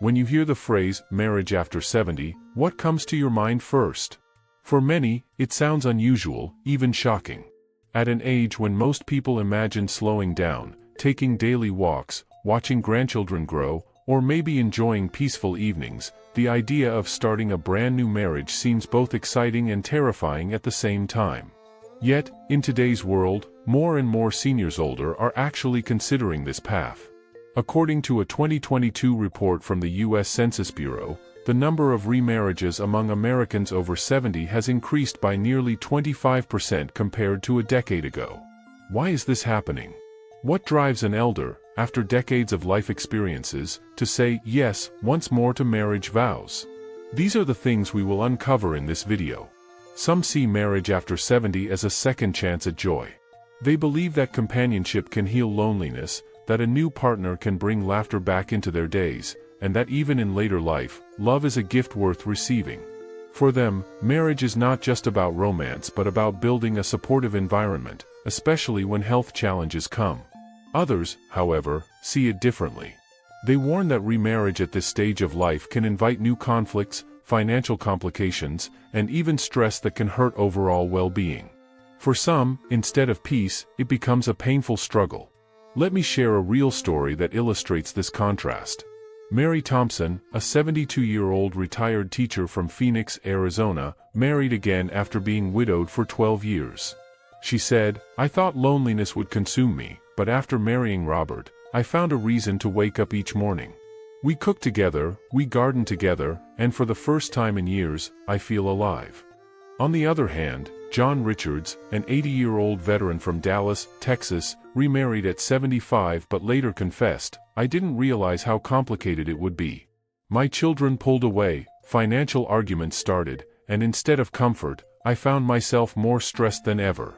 When you hear the phrase, marriage after 70, what comes to your mind first? For many, it sounds unusual, even shocking. At an age when most people imagine slowing down, taking daily walks, watching grandchildren grow, or maybe enjoying peaceful evenings, the idea of starting a brand new marriage seems both exciting and terrifying at the same time. Yet, in today's world, more and more seniors older are actually considering this path. According to a 2022 report from the U.S. Census Bureau, the number of remarriages among Americans over 70 has increased by nearly 25% compared to a decade ago. Why is this happening? What drives an elder, after decades of life experiences, to say yes once more to marriage vows? These are the things we will uncover in this video. Some see marriage after 70 as a second chance at joy. They believe that companionship can heal loneliness, that a new partner can bring laughter back into their days, and that even in later life, love is a gift worth receiving. For them, marriage is not just about romance but about building a supportive environment, especially when health challenges come. Others, however, see it differently. They warn that remarriage at this stage of life can invite new conflicts, financial complications, and even stress that can hurt overall well-being. For some, instead of peace, it becomes a painful struggle. Let me share a real story that illustrates this contrast. Mary Thompson, a 72-year-old retired teacher from Phoenix, Arizona, married again after being widowed for 12 years. She said, "I thought loneliness would consume me, but after marrying Robert, I found a reason to wake up each morning. We cook together, we garden together, and for the first time in years, I feel alive." On the other hand, John Richards, an 80-year-old veteran from Dallas, Texas, remarried at 75 but later confessed, "I didn't realize how complicated it would be. My children pulled away, financial arguments started, and instead of comfort, I found myself more stressed than ever."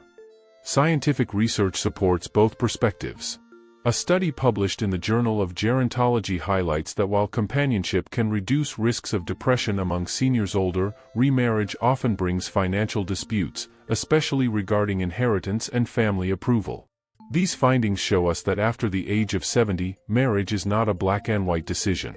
Scientific research supports both perspectives. A study published in the Journal of Gerontology highlights that while companionship can reduce risks of depression among seniors older, remarriage often brings financial disputes, especially regarding inheritance and family approval. These findings show us that after the age of 70, marriage is not a black and white decision.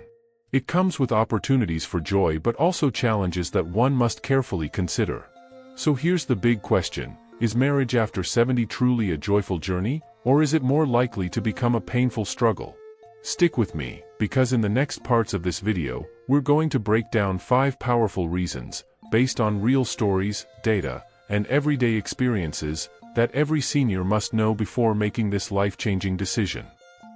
It comes with opportunities for joy but also challenges that one must carefully consider. So here's the big question: is marriage after 70 truly a joyful journey, or is it more likely to become a painful struggle? Stick with me, because in the next parts of this video, we're going to break down 5 powerful reasons, based on real stories, data, and everyday experiences, that every senior must know before making this life-changing decision.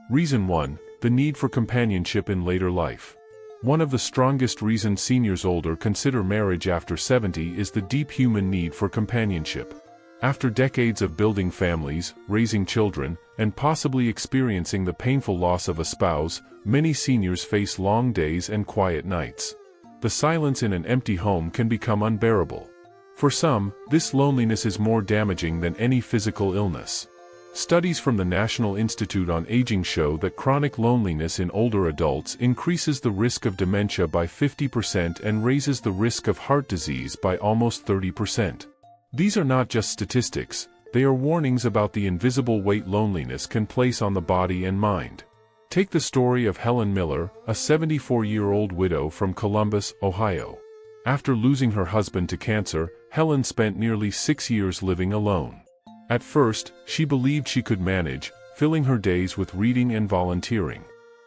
Reason 1: the need for companionship in later life. One of the strongest reasons seniors older consider marriage after 70 is the deep human need for companionship. After decades of building families, raising children, and possibly experiencing the painful loss of a spouse, many seniors face long days and quiet nights. The silence in an empty home can become unbearable. For some, this loneliness is more damaging than any physical illness. Studies from the National Institute on Aging show that chronic loneliness in older adults increases the risk of dementia by 50% and raises the risk of heart disease by almost 30%. These are not just statistics, they are warnings about the invisible weight loneliness can place on the body and mind. Take the story of Helen Miller, a 74-year-old widow from Columbus, Ohio. After losing her husband to cancer, Helen spent nearly 6 years living alone. At first, she believed she could manage, filling her days with reading and volunteering.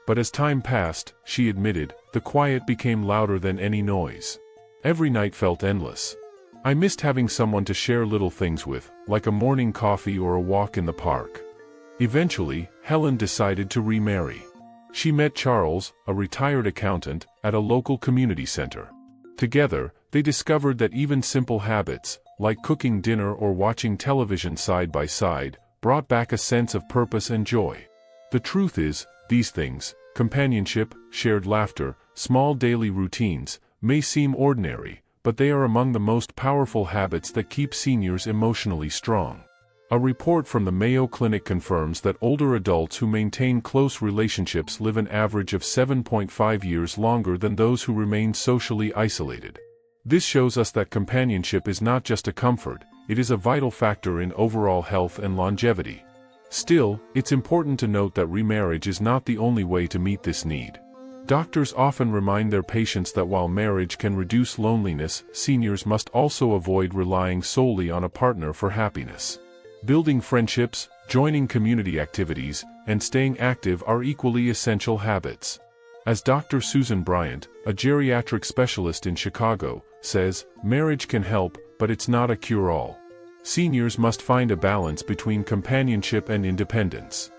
But as time passed, she admitted, the quiet became louder than any noise. Every night felt endless. "I missed having someone to share little things with, like a morning coffee or a walk in the park." Eventually, Helen decided to remarry. She met Charles, a retired accountant, at a local community center. Together, they discovered that even simple habits, like cooking dinner or watching television side by side, brought back a sense of purpose and joy. The truth is, these things, companionship, shared laughter, small daily routines, may seem ordinary, but they are among the most powerful habits that keep seniors emotionally strong. A report from the Mayo Clinic confirms that older adults who maintain close relationships live an average of 7.5 years longer than those who remain socially isolated. This shows us that companionship is not just a comfort, it is a vital factor in overall health and longevity. Still, it's important to note that remarriage is not the only way to meet this need. Doctors often remind their patients that while marriage can reduce loneliness, seniors must also avoid relying solely on a partner for happiness. Building friendships, joining community activities, and staying active are equally essential habits. As Dr. Susan Bryant, a geriatric specialist in Chicago, says, marriage can help, but it's not a cure-all. Seniors must find a balance between companionship and independence.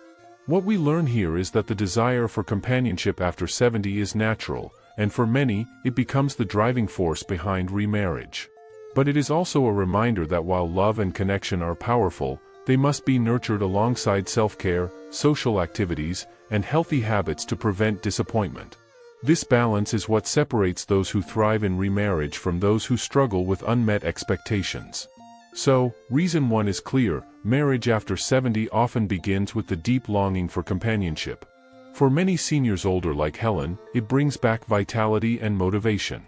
What we learn here is that the desire for companionship after 70 is natural, and for many, it becomes the driving force behind remarriage. But it is also a reminder that while love and connection are powerful, they must be nurtured alongside self-care, social activities, and healthy habits to prevent disappointment. This balance is what separates those who thrive in remarriage from those who struggle with unmet expectations. So, reason 1 is clear: marriage after 70 often begins with the deep longing for companionship. For many seniors older like Helen, it brings back vitality and motivation.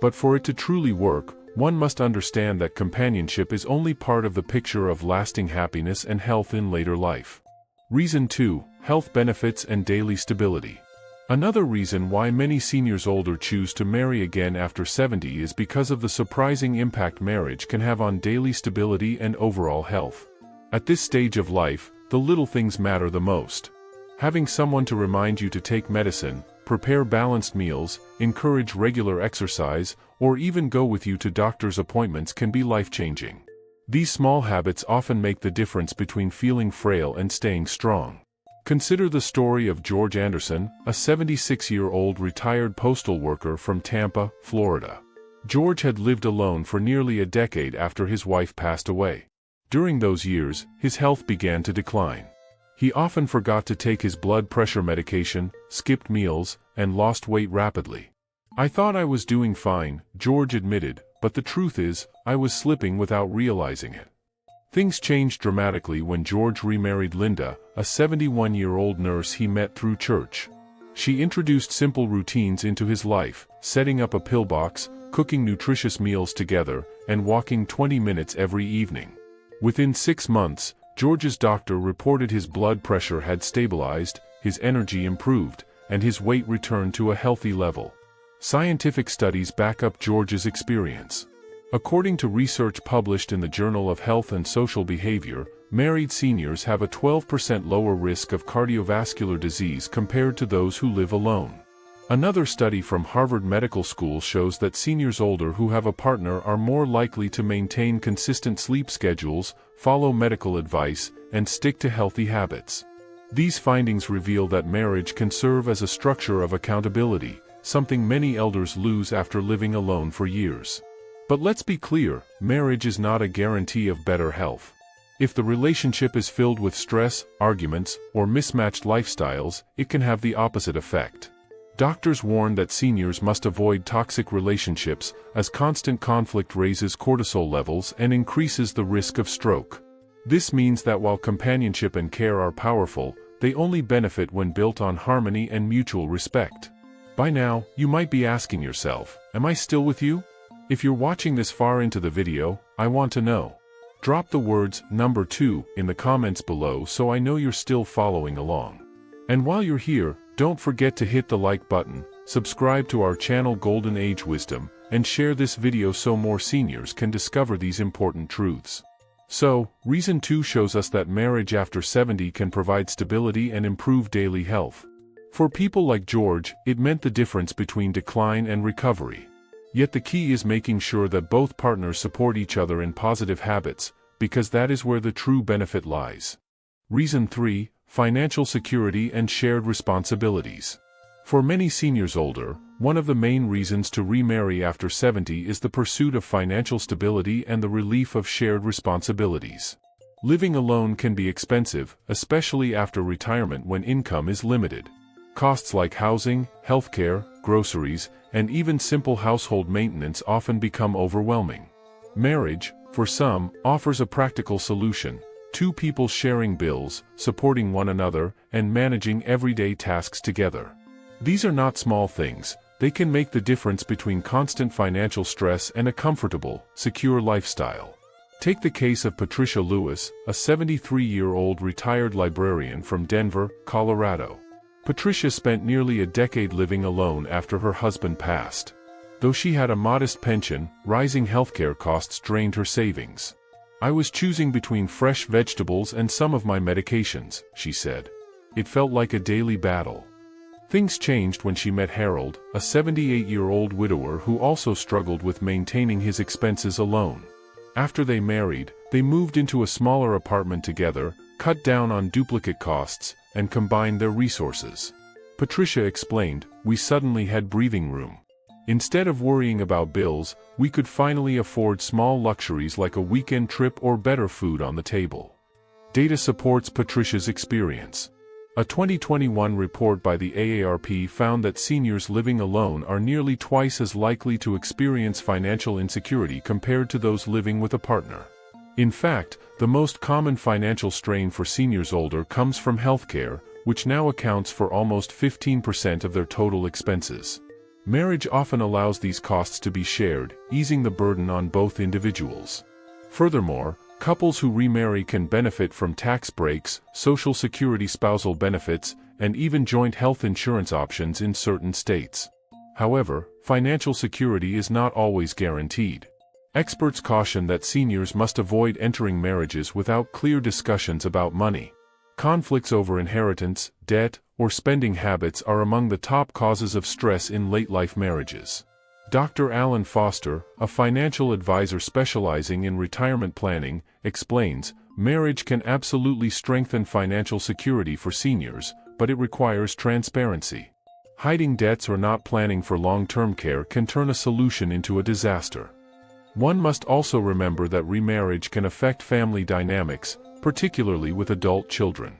But for it to truly work, one must understand that companionship is only part of the picture of lasting happiness and health in later life. Reason 2: health benefits and daily stability. Another reason why many seniors older choose to marry again after 70 is because of the surprising impact marriage can have on daily stability and overall health. At this stage of life, the little things matter the most. Having someone to remind you to take medicine, prepare balanced meals, encourage regular exercise, or even go with you to doctor's appointments can be life-changing. These small habits often make the difference between feeling frail and staying strong. Consider the story of George Anderson, a 76-year-old retired postal worker from Tampa, Florida. George had lived alone for nearly a decade after his wife passed away. During those years, his health began to decline. He often forgot to take his blood pressure medication, skipped meals, and lost weight rapidly. "I thought I was doing fine," George admitted, "but the truth is, I was slipping without realizing it." Things changed dramatically when George remarried Linda, a 71-year-old nurse he met through church. She introduced simple routines into his life, setting up a pillbox, cooking nutritious meals together, and walking 20 minutes every evening. Within 6 months, George's doctor reported his blood pressure had stabilized, his energy improved, and his weight returned to a healthy level. Scientific studies back up George's experience. According to research published in the Journal of Health and Social Behavior, married seniors have a 12% lower risk of cardiovascular disease compared to those who live alone. Another study from Harvard Medical School shows that seniors older who have a partner are more likely to maintain consistent sleep schedules, follow medical advice, and stick to healthy habits. These findings reveal that marriage can serve as a structure of accountability, something many elders lose after living alone for years. But let's be clear, marriage is not a guarantee of better health. If the relationship is filled with stress, arguments, or mismatched lifestyles, it can have the opposite effect. Doctors warn that seniors must avoid toxic relationships, as constant conflict raises cortisol levels and increases the risk of stroke. This means that while companionship and care are powerful, they only benefit when built on harmony and mutual respect. By now, you might be asking yourself, am I still with you? If you're watching this far into the video, I want to know. Drop the words "number 2" in the comments below so I know you're still following along. And while you're here, don't forget to hit the like button, subscribe to our channel Golden Age Wisdom, and share this video so more seniors can discover these important truths. So, reason 2 shows us that marriage after 70 can provide stability and improve daily health. For people like George, it meant the difference between decline and recovery. Yet the key is making sure that both partners support each other in positive habits, because that is where the true benefit lies. Reason 3: financial security and shared responsibilities. For many seniors older, one of the main reasons to remarry after 70 is the pursuit of financial stability and the relief of shared responsibilities. Living alone can be expensive, especially after retirement when income is limited. Costs like housing, healthcare, groceries, and even simple household maintenance often become overwhelming. Marriage, for some, offers a practical solution: 2 people sharing bills, supporting one another, and managing everyday tasks together. These are not small things. They can make the difference between constant financial stress and a comfortable, secure lifestyle. Take the case of Patricia Lewis, a 73-year-old retired librarian from Denver, Colorado. Patricia spent nearly a decade living alone after her husband passed. Though she had a modest pension, rising healthcare costs drained her savings. "I was choosing between fresh vegetables and some of my medications," she said. "It felt like a daily battle." Things changed when she met Harold, a 78-year-old widower who also struggled with maintaining his expenses alone. After they married, they moved into a smaller apartment together, cut down on duplicate costs, and combined their resources. Patricia explained, "We suddenly had breathing room. Instead of worrying about bills, we could finally afford small luxuries like a weekend trip or better food on the table." Data supports Patricia's experience. A 2021 report by the AARP found that seniors living alone are nearly twice as likely to experience financial insecurity compared to those living with a partner. In fact, the most common financial strain for seniors older comes from healthcare, which now accounts for almost 15% of their total expenses. Marriage often allows these costs to be shared, easing the burden on both individuals. Furthermore, couples who remarry can benefit from tax breaks, Social Security spousal benefits, and even joint health insurance options in certain states. However, financial security is not always guaranteed. Experts caution that seniors must avoid entering marriages without clear discussions about money. Conflicts over inheritance, debt, or spending habits are among the top causes of stress in late-life marriages. Dr. Alan Foster, a financial advisor specializing in retirement planning, explains, "Marriage can absolutely strengthen financial security for seniors, but it requires transparency. Hiding debts or not planning for long-term care can turn a solution into a disaster." One must also remember that remarriage can affect family dynamics, particularly with adult children.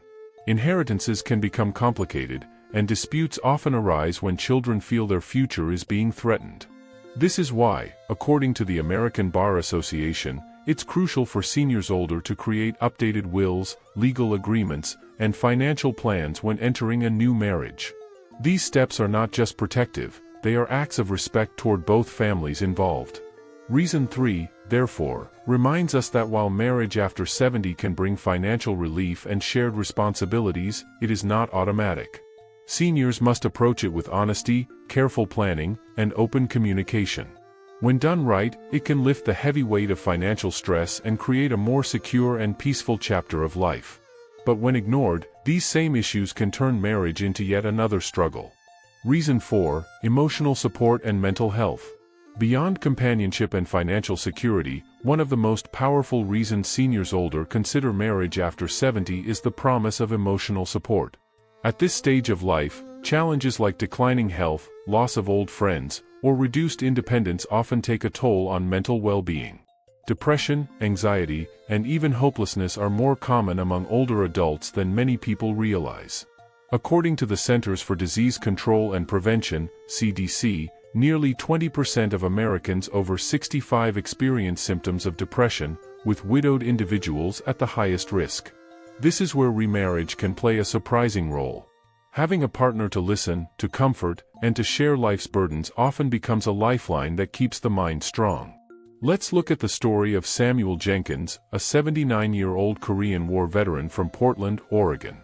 Inheritances can become complicated, and disputes often arise when children feel their future is being threatened. This is why, according to the American Bar Association, it's crucial for seniors older to create updated wills, legal agreements, and financial plans when entering a new marriage. These steps are not just protective, they are acts of respect toward both families involved. Reason 3, therefore, reminds us that while marriage after 70 can bring financial relief and shared responsibilities, it is not automatic. Seniors must approach it with honesty, careful planning, and open communication. When done right, it can lift the heavy weight of financial stress and create a more secure and peaceful chapter of life. But when ignored, these same issues can turn marriage into yet another struggle. Reason 4, emotional support and mental health. Beyond companionship and financial security, one of the most powerful reasons seniors older consider marriage after 70 is the promise of emotional support. At this stage of life, challenges like declining health, loss of old friends, or reduced independence often take a toll on mental well-being. Depression, anxiety, and even hopelessness are more common among older adults than many people realize. According to the Centers for Disease Control and Prevention, CDC, nearly 20% of Americans over 65 experience symptoms of depression, with widowed individuals at the highest risk. This is where remarriage can play a surprising role. Having a partner to listen, to comfort, and to share life's burdens often becomes a lifeline that keeps the mind strong. Let's look at the story of Samuel Jenkins, a 79-year-old Korean War veteran from Portland, Oregon.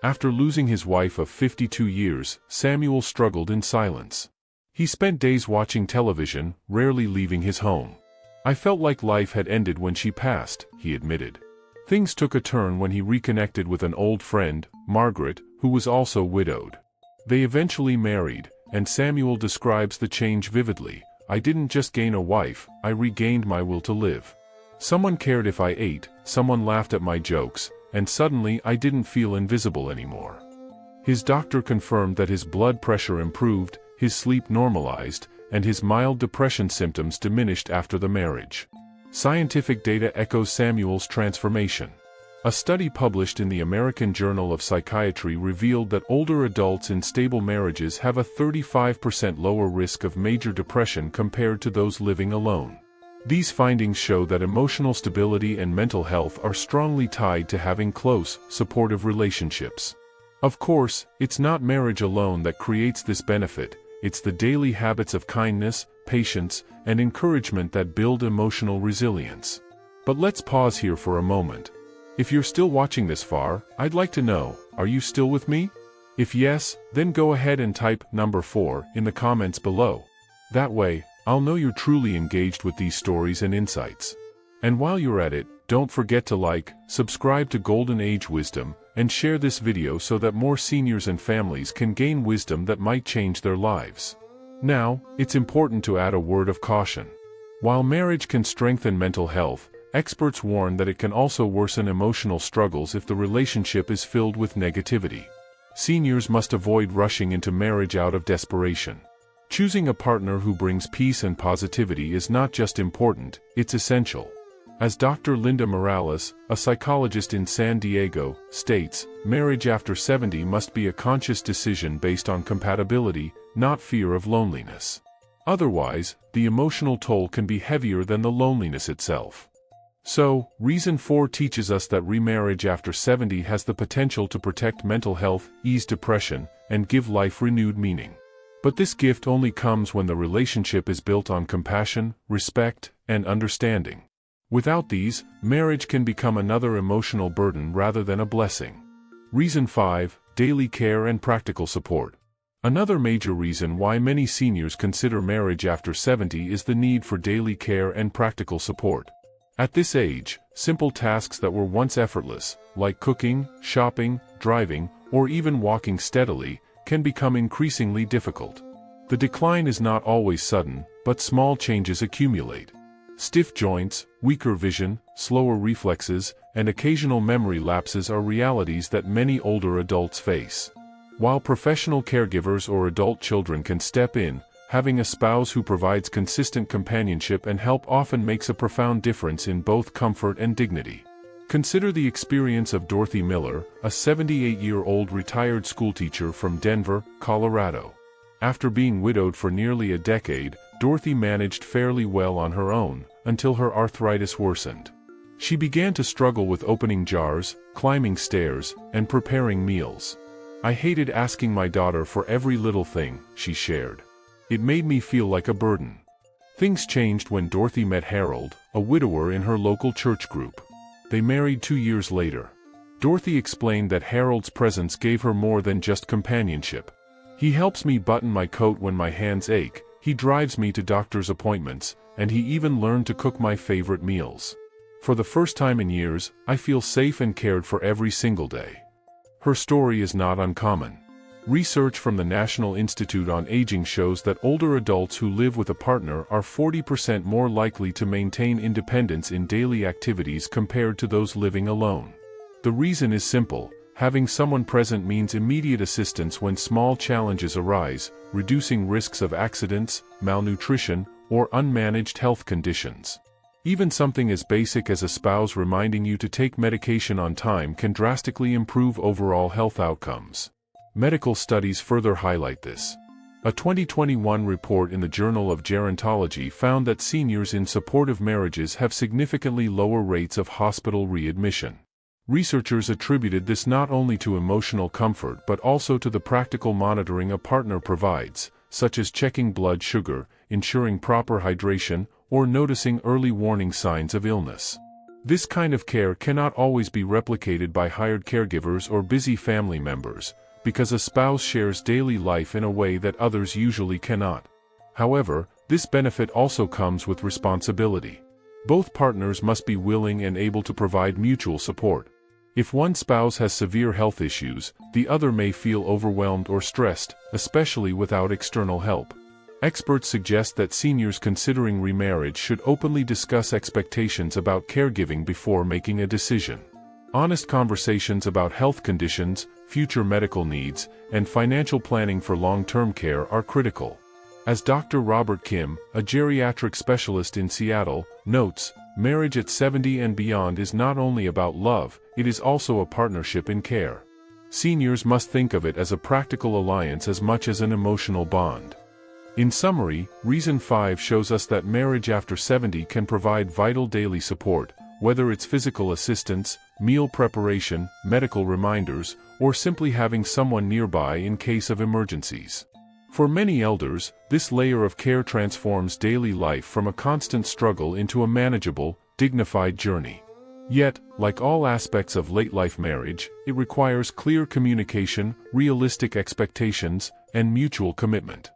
After losing his wife of 52 years, Samuel struggled in silence. He spent days watching television, rarely leaving his home. "I felt like life had ended when she passed," he admitted. Things took a turn when he reconnected with an old friend, Margaret, who was also widowed. They eventually married, and Samuel describes the change vividly. "I didn't just gain a wife, I regained my will to live. Someone cared if I ate, someone laughed at my jokes, and suddenly I didn't feel invisible anymore." His doctor confirmed that his blood pressure improved, his sleep normalized, and his mild depression symptoms diminished after the marriage. Scientific data echoes Samuel's transformation. A study published in the American Journal of Psychiatry revealed that older adults in stable marriages have a 35% lower risk of major depression compared to those living alone. These findings show that emotional stability and mental health are strongly tied to having close, supportive relationships. Of course, it's not marriage alone that creates this benefit. It's the daily habits of kindness, patience, and encouragement that build emotional resilience. But let's pause here for a moment. If you're still watching this far, I'd like to know, are you still with me? If yes, then go ahead and type number 4 in the comments below. That way, I'll know you're truly engaged with these stories and insights. And while you're at it, don't forget to like, subscribe to Golden Age Wisdom, and share this video so that more seniors and families can gain wisdom that might change their lives. Now, it's important to add a word of caution. While marriage can strengthen mental health, experts warn that it can also worsen emotional struggles if the relationship is filled with negativity. Seniors must avoid rushing into marriage out of desperation. Choosing a partner who brings peace and positivity is not just important, it's essential. As Dr. Linda Morales, a psychologist in San Diego, states, marriage after 70 must be a conscious decision based on compatibility, not fear of loneliness. Otherwise, the emotional toll can be heavier than the loneliness itself. So, reason 4 teaches us that remarriage after 70 has the potential to protect mental health, ease depression, and give life renewed meaning. But this gift only comes when the relationship is built on compassion, respect, and understanding. Without these, marriage can become another emotional burden rather than a blessing. Reason 5, daily care and practical support. Another major reason why many seniors consider marriage after 70 is the need for daily care and practical support. At this age, simple tasks that were once effortless, like cooking, shopping, driving, or even walking steadily, can become increasingly difficult. The decline is not always sudden, but small changes accumulate. Stiff joints, weaker vision, slower reflexes, and occasional memory lapses are realities that many older adults face. While professional caregivers or adult children can step in, having a spouse who provides consistent companionship and help often makes a profound difference in both comfort and dignity. Consider the experience of Dorothy Miller, a 78-year-old retired schoolteacher from Denver, Colorado. After being widowed for nearly a decade, Dorothy managed fairly well on her own, until her arthritis worsened. She began to struggle with opening jars, climbing stairs, and preparing meals. "I hated asking my daughter for every little thing," she shared. "It made me feel like a burden." Things changed when Dorothy met Harold, a widower in her local church group. They married 2 years later. Dorothy explained that Harold's presence gave her more than just companionship. "He helps me button my coat when my hands ache, he drives me to doctor's appointments, and he even learned to cook my favorite meals. For the first time in years, I feel safe and cared for every single day." Her story is not uncommon. Research from the National Institute on Aging shows that older adults who live with a partner are 40% more likely to maintain independence in daily activities compared to those living alone. The reason is simple: having someone present means immediate assistance when small challenges arise, reducing risks of accidents, malnutrition, or unmanaged health conditions. Even something as basic as a spouse reminding you to take medication on time can drastically improve overall health outcomes. Medical studies further highlight this. A 2021 report in the Journal of Gerontology found that seniors in supportive marriages have significantly lower rates of hospital readmission. Researchers attributed this not only to emotional comfort but also to the practical monitoring a partner provides, such as checking blood sugar, ensuring proper hydration, or noticing early warning signs of illness. This kind of care cannot always be replicated by hired caregivers or busy family members, because a spouse shares daily life in a way that others usually cannot. However, this benefit also comes with responsibility. Both partners must be willing and able to provide mutual support. If one spouse has severe health issues, the other may feel overwhelmed or stressed, especially without external help. Experts suggest that seniors considering remarriage should openly discuss expectations about caregiving before making a decision. Honest conversations about health conditions, future medical needs, and financial planning for long-term care are critical. As Dr. Robert Kim, a geriatric specialist in Seattle, notes, marriage at 70 and beyond is not only about love, it is also a partnership in care. Seniors must think of it as a practical alliance as much as an emotional bond. In summary, reason 5 shows us that marriage after 70 can provide vital daily support, whether it's physical assistance, meal preparation, medical reminders, or simply having someone nearby in case of emergencies. For many elders, this layer of care transforms daily life from a constant struggle into a manageable, dignified journey. Yet, like all aspects of late-life marriage, it requires clear communication, realistic expectations, and mutual commitment.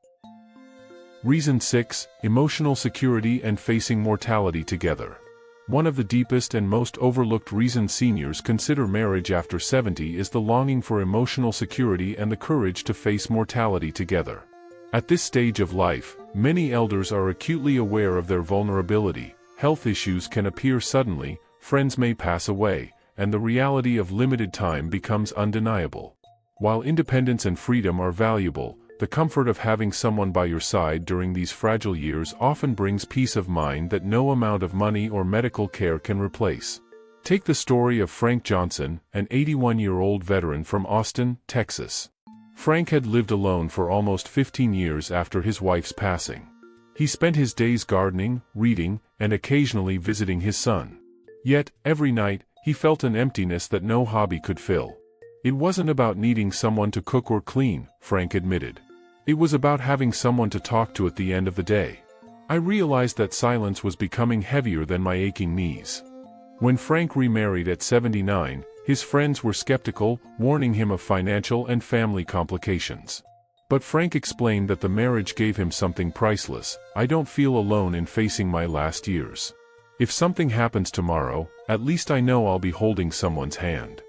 Reason 6: Emotional security and facing mortality together. One of the deepest and most overlooked reasons seniors consider marriage after 70 is the longing for emotional security and the courage to face mortality together. At this stage of life, many elders are acutely aware of their vulnerability. Health issues can appear suddenly, friends may pass away, and the reality of limited time becomes undeniable. While independence and freedom are valuable, the comfort of having someone by your side during these fragile years often brings peace of mind that no amount of money or medical care can replace. Take the story of Frank Johnson, an 81-year-old veteran from Austin, Texas. Frank had lived alone for almost 15 years after his wife's passing. He spent his days gardening, reading, and occasionally visiting his son. Yet, every night, he felt an emptiness that no hobby could fill. It wasn't about needing someone to cook or clean, Frank admitted. It was about having someone to talk to at the end of the day. I realized that silence was becoming heavier than my aching knees. When Frank remarried at 79, his friends were skeptical, warning him of financial and family complications. But Frank explained that the marriage gave him something priceless. I don't feel alone in facing my last years. If something happens tomorrow, at least I know I'll be holding someone's hand.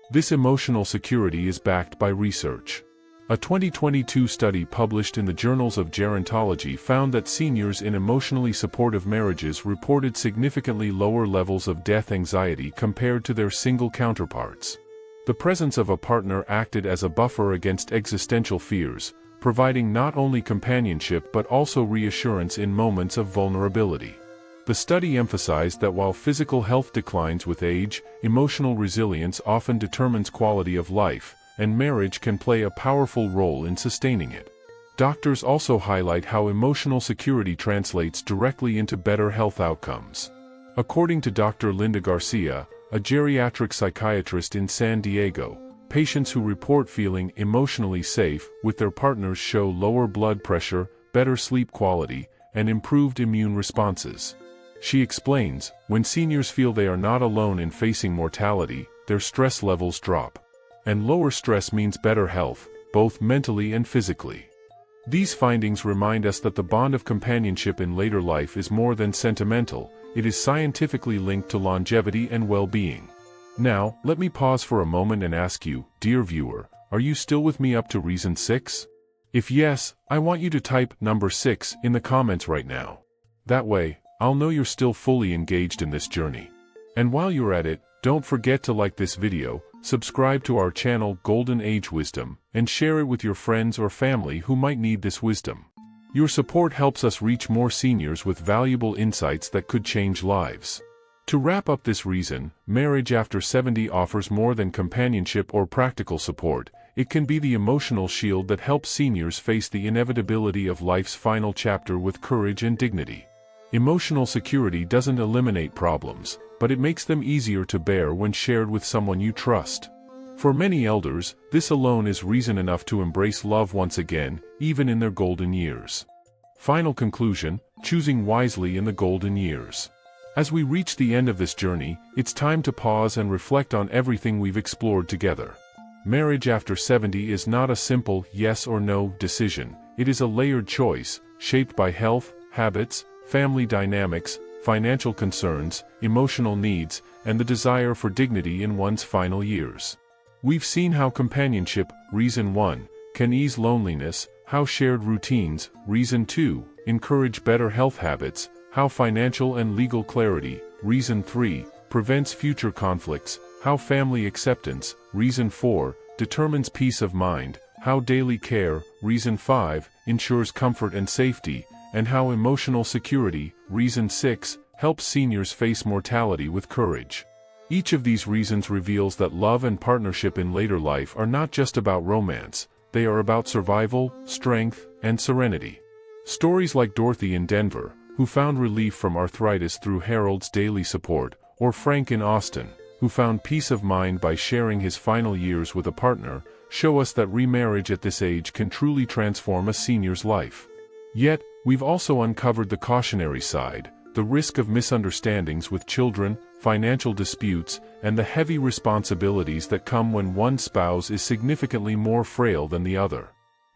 This emotional security is backed by research. A 2022 study published in the Journals of Gerontology found that seniors in emotionally supportive marriages reported significantly lower levels of death anxiety compared to their single counterparts. The presence of a partner acted as a buffer against existential fears, providing not only companionship but also reassurance in moments of vulnerability. The study emphasized that while physical health declines with age, emotional resilience often determines quality of life, and marriage can play a powerful role in sustaining it. Doctors also highlight how emotional security translates directly into better health outcomes. According to Dr. Linda Garcia, a geriatric psychiatrist in San Diego, patients who report feeling emotionally safe with their partners show lower blood pressure, better sleep quality, and improved immune responses. She explains, when seniors feel they are not alone in facing mortality, their stress levels drop. And lower stress means better health, both mentally and physically. These findings remind us that the bond of companionship in later life is more than sentimental, it is scientifically linked to longevity and well-being. Now, let me pause for a moment and ask you, dear viewer, are you still with me up to reason 6? If yes, I want you to type number 6 in the comments right now. That way, I'll know you're still fully engaged in this journey. And while you're at it, don't forget to like this video, subscribe to our channel Golden Age Wisdom, and share it with your friends or family who might need this wisdom. Your support helps us reach more seniors with valuable insights that could change lives. To wrap up this reason, marriage after 70 offers more than companionship or practical support. It can be the emotional shield that helps seniors face the inevitability of life's final chapter with courage and dignity. Emotional security doesn't eliminate problems, but it makes them easier to bear when shared with someone you trust. For many elders, this alone is reason enough to embrace love once again, even in their golden years. Final conclusion: choosing wisely in the golden years. As we reach the end of this journey, it's time to pause and reflect on everything we've explored together. Marriage after 70 is not a simple yes or no decision, it is a layered choice, shaped by health, habits, family dynamics, financial concerns, emotional needs, and the desire for dignity in one's final years. We've seen how companionship, reason 1, can ease loneliness, how shared routines, reason 2, encourage better health habits, how financial and legal clarity, reason 3, prevents future conflicts, how family acceptance, reason 4, determines peace of mind, how daily care, reason 5, ensures comfort and safety, and how emotional security, reason 6, helps seniors face mortality with courage. Each of these reasons reveals that love and partnership in later life are not just about romance, they are about survival, strength, and serenity. Stories like Dorothy in Denver, who found relief from arthritis through Harold's daily support, or Frank in Austin, who found peace of mind by sharing his final years with a partner, show us that remarriage at this age can truly transform a senior's life. Yet, we've also uncovered the cautionary side, the risk of misunderstandings with children, financial disputes, and the heavy responsibilities that come when one spouse is significantly more frail than the other.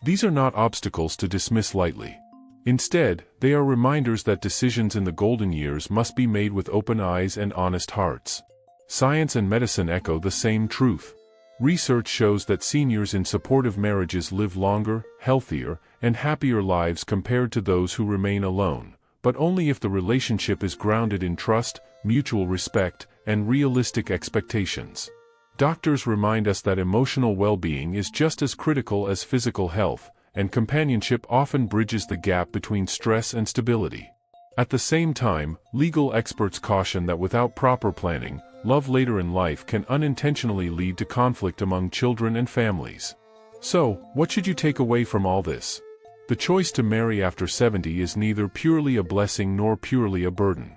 These are not obstacles to dismiss lightly. Instead, they are reminders that decisions in the golden years must be made with open eyes and honest hearts. Science and medicine echo the same truth. Research shows that seniors in supportive marriages live longer, healthier, and happier lives compared to those who remain alone, but only if the relationship is grounded in trust, mutual respect, and realistic expectations. Doctors remind us that emotional well-being is just as critical as physical health, and companionship often bridges the gap between stress and stability. At the same time, legal experts caution that without proper planning, love later in life can unintentionally lead to conflict among children and families. So, what should you take away from all this? The choice to marry after 70 is neither purely a blessing nor purely a burden.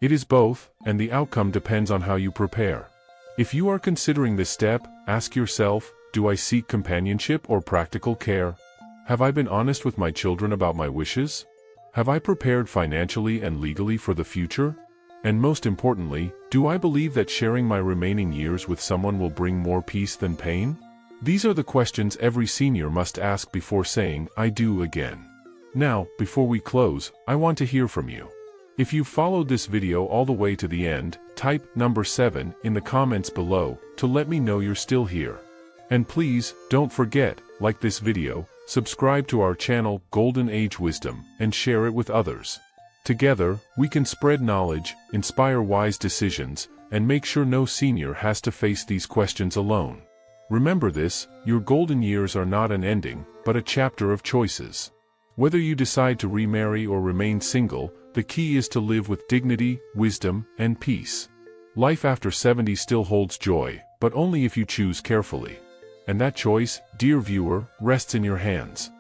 It is both, and the outcome depends on how you prepare. If you are considering this step, ask yourself, do I seek companionship or practical care? Have I been honest with my children about my wishes? Have I prepared financially and legally for the future? And most importantly, do I believe that sharing my remaining years with someone will bring more peace than pain? These are the questions every senior must ask before saying, I do again. Now, before we close, I want to hear from you. If you've followed this video all the way to the end, type number 7 in the comments below to let me know you're still here. And please, don't forget, like this video, subscribe to our channel, Golden Age Wisdom, and share it with others. Together, we can spread knowledge, inspire wise decisions, and make sure no senior has to face these questions alone. Remember this, your golden years are not an ending, but a chapter of choices. Whether you decide to remarry or remain single, the key is to live with dignity, wisdom, and peace. Life after 70 still holds joy, but only if you choose carefully. And that choice, dear viewer, rests in your hands.